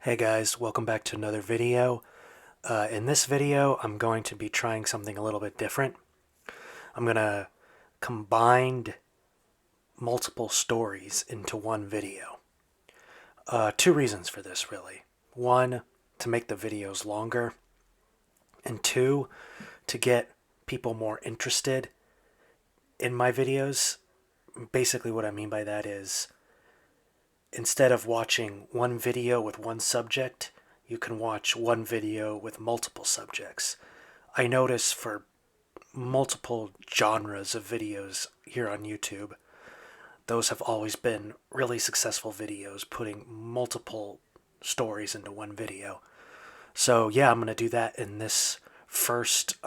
Hey guys, welcome back to another video. In this video, I'm going to be trying something a little bit different. I'm going to combine multiple stories into one video. Two reasons for this, really. One, to make the videos longer, and two, to get people more interested in my videos. Basically, what I mean by that is, instead of watching one video with one subject, you can watch one video with multiple subjects. I notice for multiple genres of videos here on YouTube, those have always been really successful videos, putting multiple stories into one video. So yeah, I'm going to do that in this first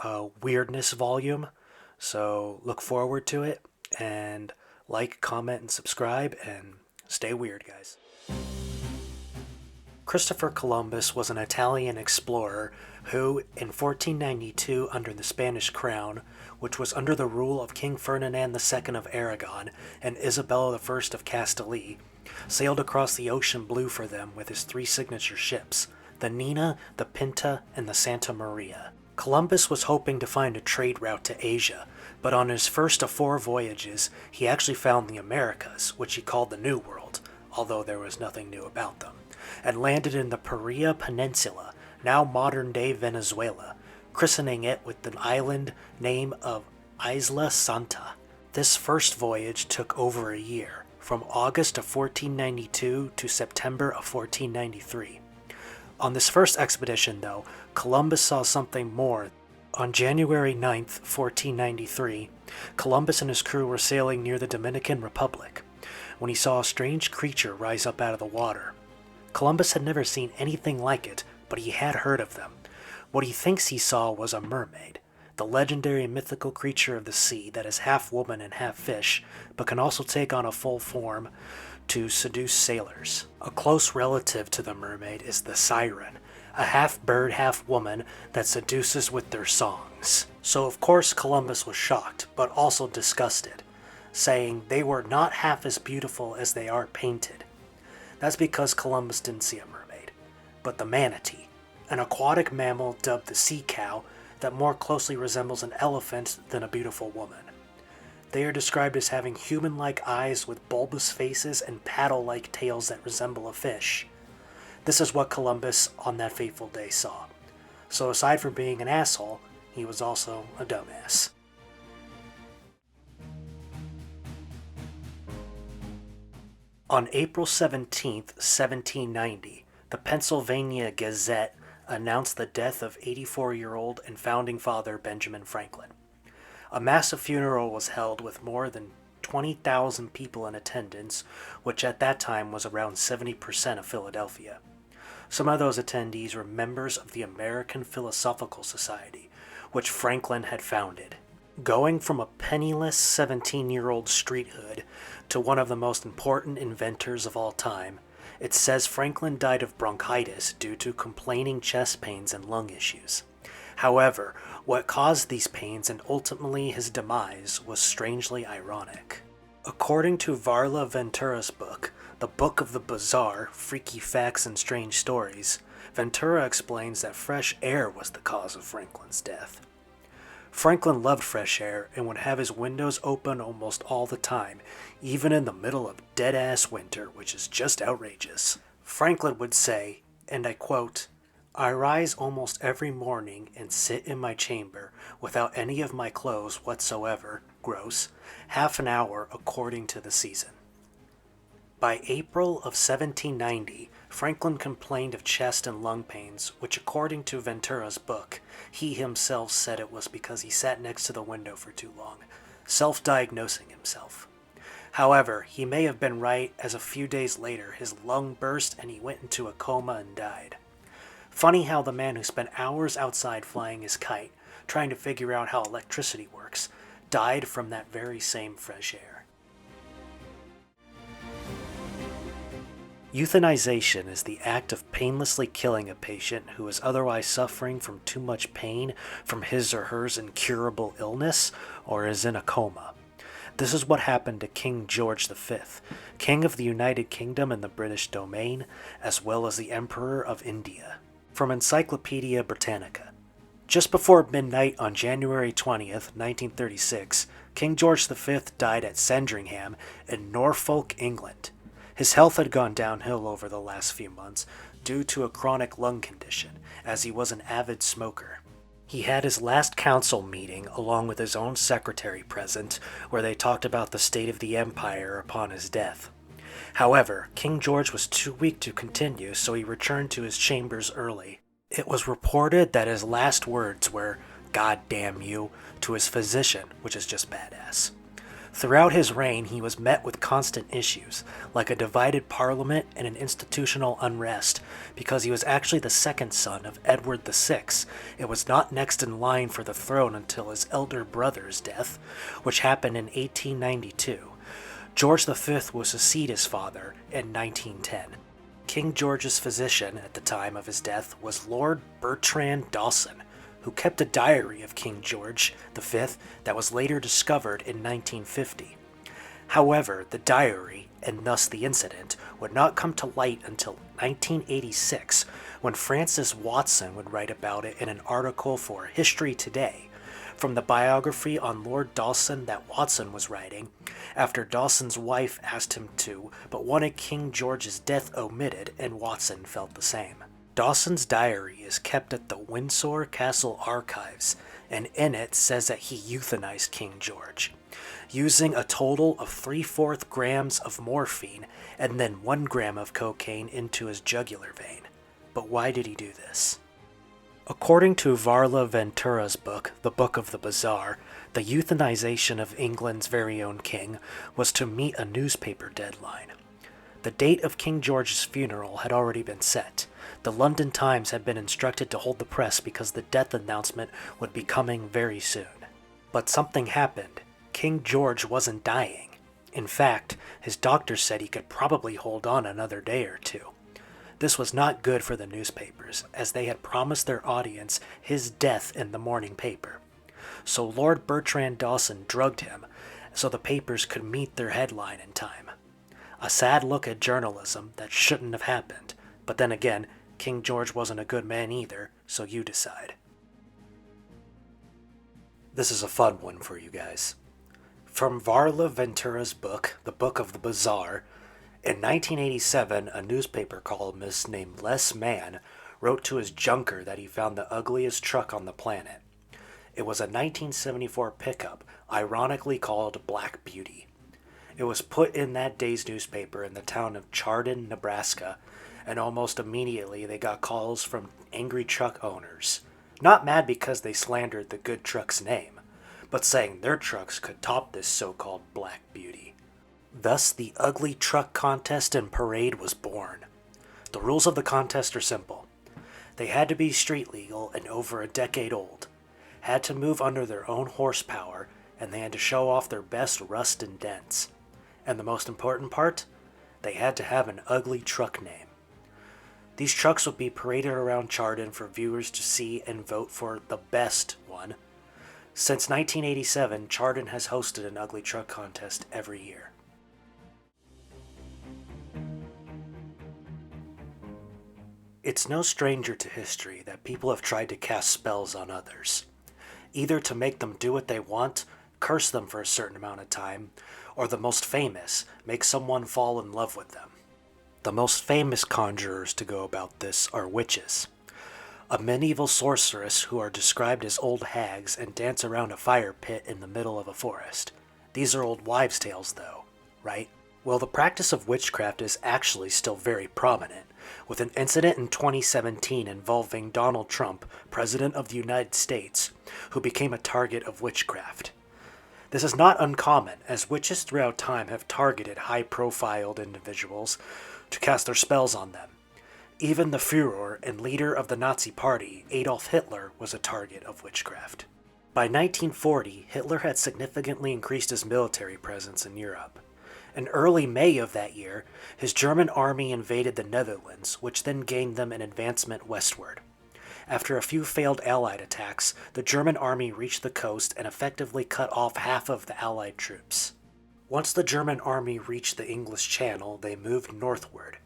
Weirdness volume. So look forward to it, and like, comment, and subscribe, and stay weird, guys. Christopher Columbus was an Italian explorer who, in 1492, under the Spanish crown, which was under the rule of King Ferdinand II of Aragon and Isabella I of Castile, sailed across the ocean blue for them with his three signature ships, the Nina, the Pinta, and the Santa Maria. Columbus was hoping to find a trade route to Asia, but on his first of 4 voyages, he actually found the Americas, which he called the New World, although there was nothing new about them, and landed in the Paria Peninsula, now modern-day Venezuela, christening it with the island name of Isla Santa. This first voyage took over a year, from August of 1492 to September of 1493. On this first expedition, though, Columbus saw something more. On January 9th, 1493, Columbus and his crew were sailing near the Dominican Republic when he saw a strange creature rise up out of the water. Columbus had never seen anything like it, but he had heard of them. What he thinks he saw was a mermaid, the legendary mythical creature of the sea that is half woman and half fish, but can also take on a full form to seduce sailors. A close relative to the mermaid is the siren, a half bird, half woman that seduces with their songs. So of course Columbus was shocked, but also disgusted, saying they were not half as beautiful as they are painted. That's because Columbus didn't see a mermaid, but the manatee, an aquatic mammal dubbed the sea cow that more closely resembles an elephant than a beautiful woman. They are described as having human-like eyes with bulbous faces and paddle-like tails that resemble a fish. This is what Columbus on that fateful day saw. So aside from being an asshole, he was also a dumbass. On April 17, 1790, the Pennsylvania Gazette announced the death of 84-year-old and founding father Benjamin Franklin. A massive funeral was held with more than 20,000 people in attendance, which at that time was around 70% of Philadelphia. Some of those attendees were members of the American Philosophical Society, which Franklin had founded. Going from a penniless 17-year-old street hood to one of the most important inventors of all time, it says Franklin died of bronchitis due to complaining chest pains and lung issues. However, what caused these pains and ultimately his demise was strangely ironic. According to Varla Ventura's book, The Book of the Bizarre, Freaky Facts and Strange Stories, Ventura explains that fresh air was the cause of Franklin's death. Franklin loved fresh air and would have his windows open almost all the time, even in the middle of dead-ass winter, which is just outrageous. Franklin would say, and I quote, "I rise almost every morning and sit in my chamber without any of my clothes whatsoever, gross, half an hour according to the season." By April of 1790, Franklin complained of chest and lung pains, which according to Ventura's book, he himself said it was because he sat next to the window for too long, self-diagnosing himself. However, he may have been right, as a few days later his lung burst and he went into a coma and died. Funny how the man who spent hours outside flying his kite, trying to figure out how electricity works, died from that very same fresh air. Euthanization is the act of painlessly killing a patient who is otherwise suffering from too much pain from his or her incurable illness or is in a coma. This is what happened to King George V, King of the United Kingdom and the British Domain, as well as the Emperor of India. From Encyclopedia Britannica. Just before midnight on January 20th, 1936, King George V died at Sandringham in Norfolk, England. His health had gone downhill over the last few months due to a chronic lung condition, as he was an avid smoker. He had his last council meeting along with his own secretary present, where they talked about the state of the empire upon his death. However, King George was too weak to continue, so he returned to his chambers early. It was reported that his last words were, "God damn you," to his physician, which is just badass. Throughout his reign, he was met with constant issues, like a divided parliament and an institutional unrest, because he was actually the second son of Edward VI. It was not next in line for the throne until his elder brother's death, which happened in 1892. George V would succeed his father in 1910. King George's physician at the time of his death was Lord Bertrand Dawson, who kept a diary of King George V that was later discovered in 1950. However, the diary, and thus the incident, would not come to light until 1986, when Francis Watson would write about it in an article for History Today. From the biography on Lord Dawson that Watson was writing, after Dawson's wife asked him to, but wanted King George's death omitted, and Watson felt the same. Dawson's diary is kept at the Windsor Castle Archives, and in it says that he euthanized King George, using a total of 3/4 grams of morphine and then 1 gram of cocaine into his jugular vein. But why did he do this? According to Varla Ventura's book, The Book of the Bizarre, the euthanization of England's very own king was to meet a newspaper deadline. The date of King George's funeral had already been set. The London Times had been instructed to hold the press because the death announcement would be coming very soon. But something happened. King George wasn't dying. In fact, his doctor said he could probably hold on another day or two. This was not good for the newspapers, as they had promised their audience his death in the morning paper. So Lord Bertrand Dawson drugged him so the papers could meet their headline in time. A sad look at journalism that shouldn't have happened, but then again, King George wasn't a good man either, so you decide. This is a fun one for you guys. From Varla Ventura's book, The Book of the Bizarre, in 1987, a newspaper columnist named Les Mann wrote to his junker that he found the ugliest truck on the planet. It was a 1974 pickup, ironically called Black Beauty. It was put in that day's newspaper in the town of Chardon, Nebraska, and almost immediately they got calls from angry truck owners. Not mad because they slandered the good truck's name, but saying their trucks could top this so-called Black Beauty. Thus, the ugly truck contest and parade was born. The rules of the contest are simple. They had to be street legal and over a decade old, had to move under their own horsepower, and they had to show off their best rust and dents. And the most important part? They had to have an ugly truck name. These trucks would be paraded around Chardon for viewers to see and vote for the best one. Since 1987, Chardon has hosted an ugly truck contest every year. It's no stranger to history that people have tried to cast spells on others, either to make them do what they want, curse them for a certain amount of time, or the most famous, make someone fall in love with them. The most famous conjurers to go about this are witches, a medieval sorceress who are described as old hags and dance around a fire pit in the middle of a forest. These are old wives' tales though, right? Well, the practice of witchcraft is actually still very prominent, with an incident in 2017 involving Donald Trump, President of the United States, who became a target of witchcraft. This is not uncommon, as witches throughout time have targeted high-profiled individuals to cast their spells on them. Even the Führer and leader of the Nazi Party, Adolf Hitler, was a target of witchcraft. By 1940, Hitler had significantly increased his military presence in Europe. In early May of that year, his German army invaded the Netherlands, which then gained them an advancement westward. After a few failed Allied attacks, the German army reached the coast and effectively cut off half of the Allied troops. Once the German army reached the English Channel, they moved northward.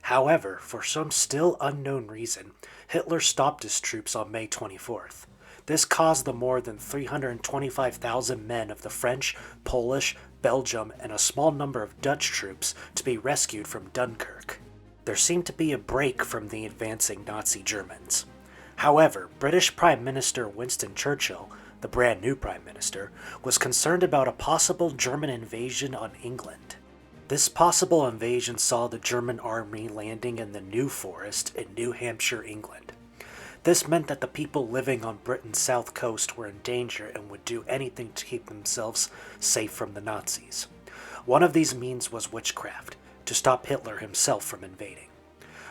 However, for some still unknown reason, Hitler stopped his troops on May 24th. This caused the more than 325,000 men of the French, Polish, Belgium, and a small number of Dutch troops to be rescued from Dunkirk. There seemed to be a break from the advancing Nazi Germans. However, British Prime Minister Winston Churchill, the brand new Prime Minister, was concerned about a possible German invasion on England. This possible invasion saw the German army landing in the New Forest in New Hampshire, England. This meant that the people living on Britain's south coast were in danger and would do anything to keep themselves safe from the Nazis. One of these means was witchcraft, to stop Hitler himself from invading.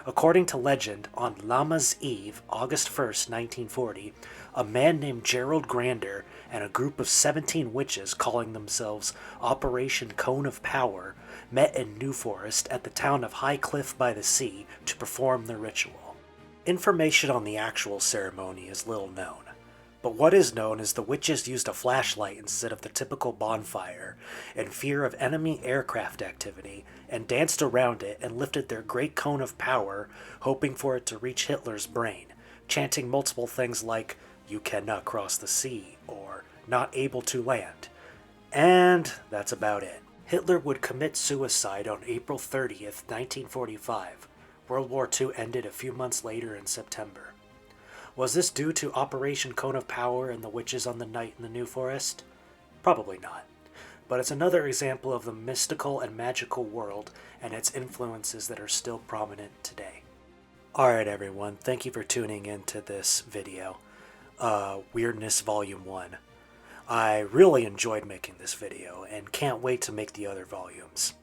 According to legend, on Lammas Eve, August 1st, 1940, a man named Gerald Grander and a group of 17 witches calling themselves Operation Cone of Power met in New Forest at the town of High Cliff by the Sea to perform their ritual. Information on the actual ceremony is little known, but what is known is the witches used a flashlight instead of the typical bonfire in fear of enemy aircraft activity and danced around it and lifted their great cone of power, hoping for it to reach Hitler's brain, chanting multiple things like, "You cannot cross the sea," or "not able to land." And that's about it. Hitler would commit suicide on April 30th, 1945. World War II ended a few months later in September. Was this due to Operation Cone of Power and the witches on the night in the New Forest? Probably not. But it's another example of the mystical and magical world and its influences that are still prominent today. Alright everyone, thank you for tuning into this video. Weirdness Volume 1. I really enjoyed making this video and can't wait to make the other volumes.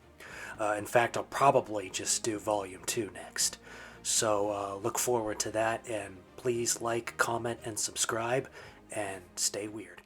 In fact, I'll probably just do Volume 2 next. So look forward to that, and please like, comment, and subscribe, and stay weird.